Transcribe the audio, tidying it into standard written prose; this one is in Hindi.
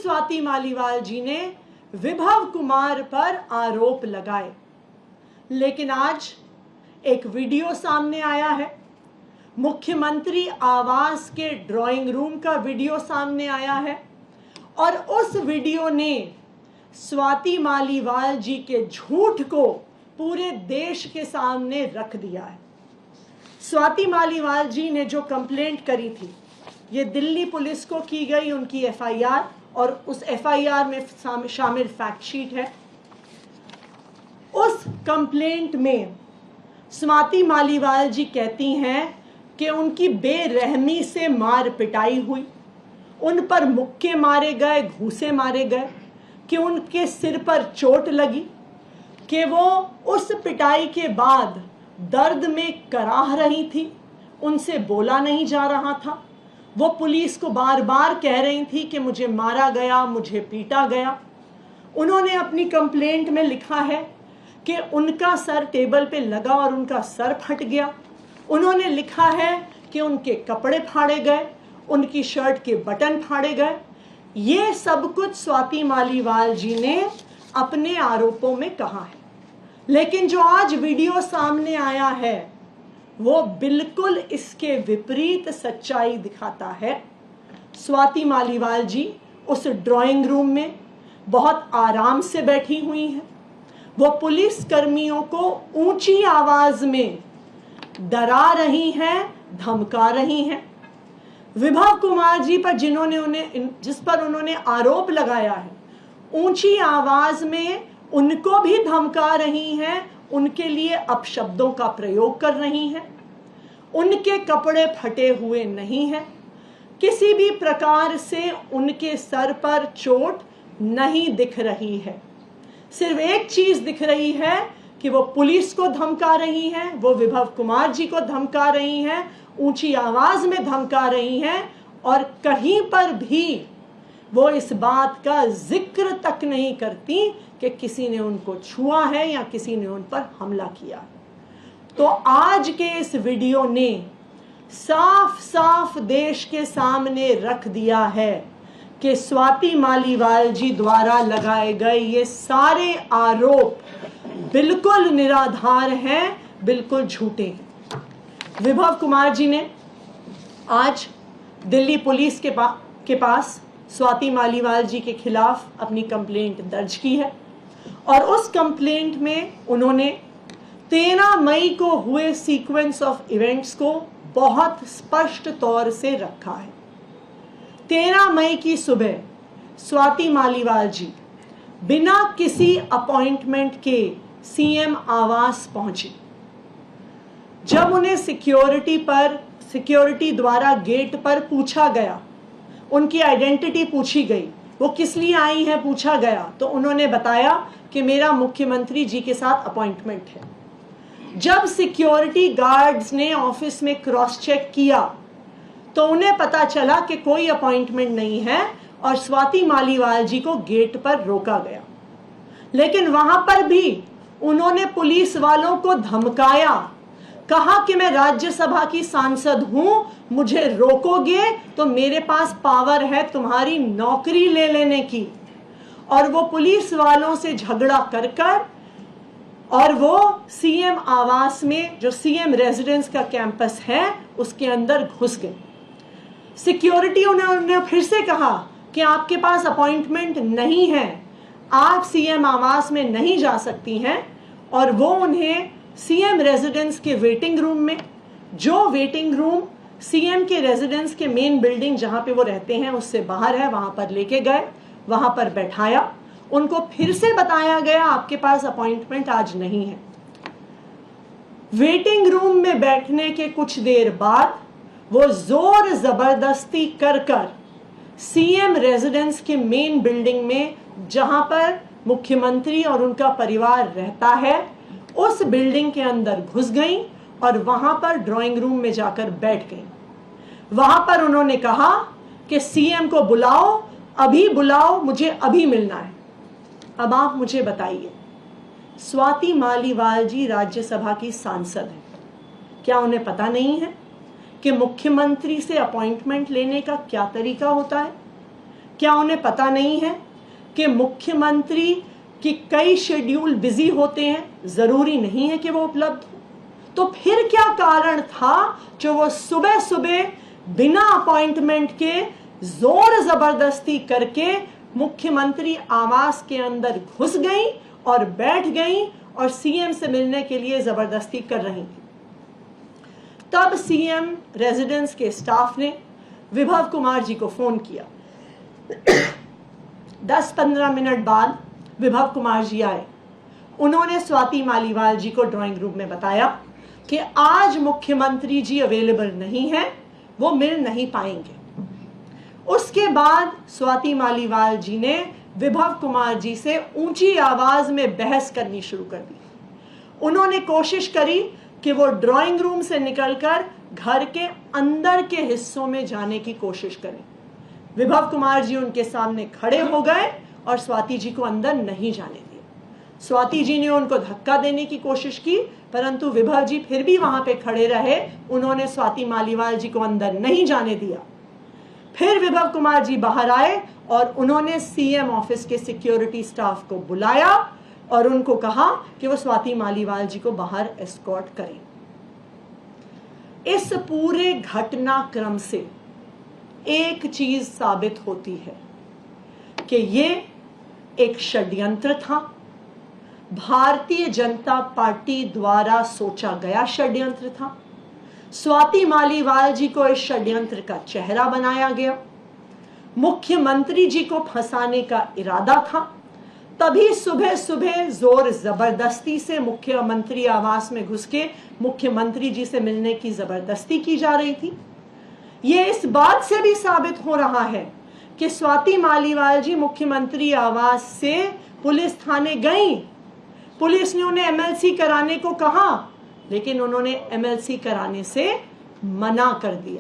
स्वाति मालीवाल जी ने विभव कुमार पर आरोप लगाए, लेकिन आज एक वीडियो सामने आया है, मुख्यमंत्री आवास के ड्राइंग रूम का वीडियो सामने आया है और उस वीडियो ने स्वाति मालीवाल जी के झूठ को पूरे देश के सामने रख दिया है। स्वाति मालीवाल जी ने जो कंप्लेंट करी थी, ये दिल्ली पुलिस को की गई उनकी एफआईआर, और उस एफआईआर में शामिल फैक्ट शीट है। उस कंप्लेंट में स्वाति मालीवाल जी कहती हैं कि उनकी बेरहमी से मार पिटाई हुई, उन पर मुक्के मारे गए, घूंसे मारे गए, कि उनके सिर पर चोट लगी, कि वो उस पिटाई के बाद दर्द में कराह रही थी, उनसे बोला नहीं जा रहा था। वो पुलिस को बार बार कह रही थी कि मुझे मारा गया, मुझे पीटा गया। उन्होंने अपनी कंप्लेंट में लिखा है कि उनका सर टेबल पे लगा और उनका सर फट गया। उन्होंने लिखा है कि उनके कपड़े फाड़े गए, उनकी शर्ट के बटन फाड़े गए। ये सब कुछ स्वाति मालीवाल जी ने अपने आरोपों में कहा है, लेकिन जो आज वीडियो सामने आया है वो बिल्कुल इसके विपरीत सच्चाई दिखाता है। स्वाति मालीवाल जी उस ड्राइंग रूम में बहुत आराम से बैठी हुई हैं। वो पुलिस कर्मियों को ऊंची आवाज में डरा रही हैं, धमका रही हैं। विभव कुमार जी पर जिस पर उन्होंने आरोप लगाया है, ऊंची आवाज में उनको भी धमका रही हैं, उनके लिए अपशब्दों का प्रयोग कर रही हैं। उनके कपड़े फटे हुए नहीं हैं, किसी भी प्रकार से उनके सर पर चोट नहीं दिख रही है। सिर्फ एक चीज दिख रही है कि वो पुलिस को धमका रही हैं, वो विभव कुमार जी को धमका रही हैं, ऊंची आवाज में धमका रही हैं, और कहीं पर भी वो इस बात का जिक्र तक नहीं करती कि किसी ने उनको छुआ है या किसी ने उन पर हमला किया। तो आज के इस वीडियो ने साफ साफ देश के सामने रख दिया है कि स्वाति मालीवाल जी द्वारा लगाए गए ये सारे आरोप बिल्कुल निराधार हैं, बिल्कुल झूठे हैं। विभव कुमार जी ने आज दिल्ली पुलिस के पास स्वाति मालीवाल जी के खिलाफ अपनी कंप्लेंट दर्ज की है, और उस कंप्लेंट में उन्होंने 13 मई को हुए सीक्वेंस ऑफ इवेंट्स को बहुत स्पष्ट तौर से रखा है। 13 मई की सुबह स्वाति मालीवाल जी बिना किसी अपॉइंटमेंट के सीएम आवास पहुंची। जब उन्हें सिक्योरिटी द्वारा गेट पर पूछा गया, उनकी आइडेंटिटी पूछी गई, वो किस लिए आई हैं पूछा गया, तो उन्होंने बताया कि मेरा मुख्यमंत्री जी के साथ अपॉइंटमेंट है। जब सिक्योरिटी गार्ड्स ने ऑफिस में क्रॉस चेक किया तो उन्हें पता चला कि कोई अपॉइंटमेंट नहीं है और स्वाति मालीवाल जी को गेट पर रोका गया। लेकिन वहां पर भी उन्होंने पुलिस वालों को धमकाया, कहा कि मैं राज्यसभा की सांसद हूं, मुझे रोकोगे तो मेरे पास पावर है तुम्हारी नौकरी ले लेने की। और वो पुलिस वालों से झगड़ा कर और वो सीएम आवास में, जो सीएम रेजिडेंस का कैंपस है, उसके अंदर घुस गए। सिक्योरिटी उन्होंने फिर से कहा कि आपके पास अपॉइंटमेंट नहीं है, आप सीएम आवास में नहीं जा सकती हैं, और वो उन्हें सीएम रेजिडेंस के वेटिंग रूम में, जो वेटिंग रूम सीएम के रेजिडेंस के मेन बिल्डिंग जहां पे वो रहते हैं उससे बाहर है, वहां पर लेके गए, वहां पर बैठाया। उनको फिर से बताया गया आपके पास अपॉइंटमेंट आज नहीं है। वेटिंग रूम में बैठने के कुछ देर बाद वो जोर जबरदस्ती कर सीएम रेजिडेंस के मेन बिल्डिंग में, जहां पर मुख्यमंत्री और उनका परिवार रहता है, उस बिल्डिंग के अंदर घुस गई और वहां पर ड्राइंग रूम में जाकर बैठ गई। वहां पर उन्होंने कहा कि सीएम को बुलाओ, अभी बुलाओ, मुझे अभी मिलना है। अब आप मुझे बताइए, स्वाति मालीवाल जी राज्यसभा की सांसद हैं, क्या उन्हें पता नहीं है कि मुख्यमंत्री से अपॉइंटमेंट लेने का क्या तरीका होता है? क्या उन्हें पता नहीं है कि मुख्यमंत्री की कई शेड्यूल बिजी होते हैं, जरूरी नहीं है कि वो उपलब्ध हो? तो फिर क्या कारण था जो वो सुबह सुबह बिना अपॉइंटमेंट के जोर जबरदस्ती करके मुख्यमंत्री आवास के अंदर घुस गई और बैठ गई और सीएम से मिलने के लिए जबरदस्ती कर रही थी? तब सीएम रेजिडेंस के स्टाफ ने विभव कुमार जी को फोन किया। 10-15 मिनट बाद विभव कुमार जी आए। उन्होंने स्वाति मालीवाल जी को ड्राइंग रूम में बताया कि आज मुख्यमंत्री जी अवेलेबल नहीं है, वो मिल नहीं पाएंगे। उसके बाद स्वाति मालीवाल जी ने विभव कुमार जी से ऊंची आवाज में बहस करनी शुरू कर दी। उन्होंने कोशिश करी कि वो ड्राइंग रूम से निकलकर घर के अंदर के हिस्सों में जाने की कोशिश करें। विभव कुमार जी उनके सामने खड़े हो गए और स्वाति जी को अंदर नहीं जाने दिया। स्वाति जी ने उनको धक्का देने की कोशिश की, परंतु विभव जी फिर भी वहां पे खड़े रहे। उन्होंने स्वाति मालीवाल जी को अंदर नहीं जाने दिया। फिर विभव कुमार जी बाहर आए और उन्होंने सीएम ऑफिस के सिक्योरिटी स्टाफ को बुलाया और उनको कहा कि वो स्वाति मालीवाल जी को बाहर एस्कॉर्ट करें। इस पूरे घटनाक्रम से एक चीज साबित होती है कि ये एक षड्यंत्र था, भारतीय जनता पार्टी द्वारा सोचा गया षड्यंत्र था। स्वाति मालीवाल जी को इस षड्यंत्र का चेहरा बनाया गया। मुख्यमंत्री जी को फंसाने का इरादा था। तभी सुबह सुबह जोर जबरदस्ती से मुख्यमंत्री आवास में घुस के मुख्यमंत्री जी से मिलने की जबरदस्ती की जा रही थी। यह इस बात से भी साबित हो रहा है कि स्वाति मालीवाल जी मुख्यमंत्री आवास से पुलिस थाने गई। पुलिस ने उन्हें एमएलसी कराने को कहा, लेकिन उन्होंने एमएलसी कराने से मना कर दिया।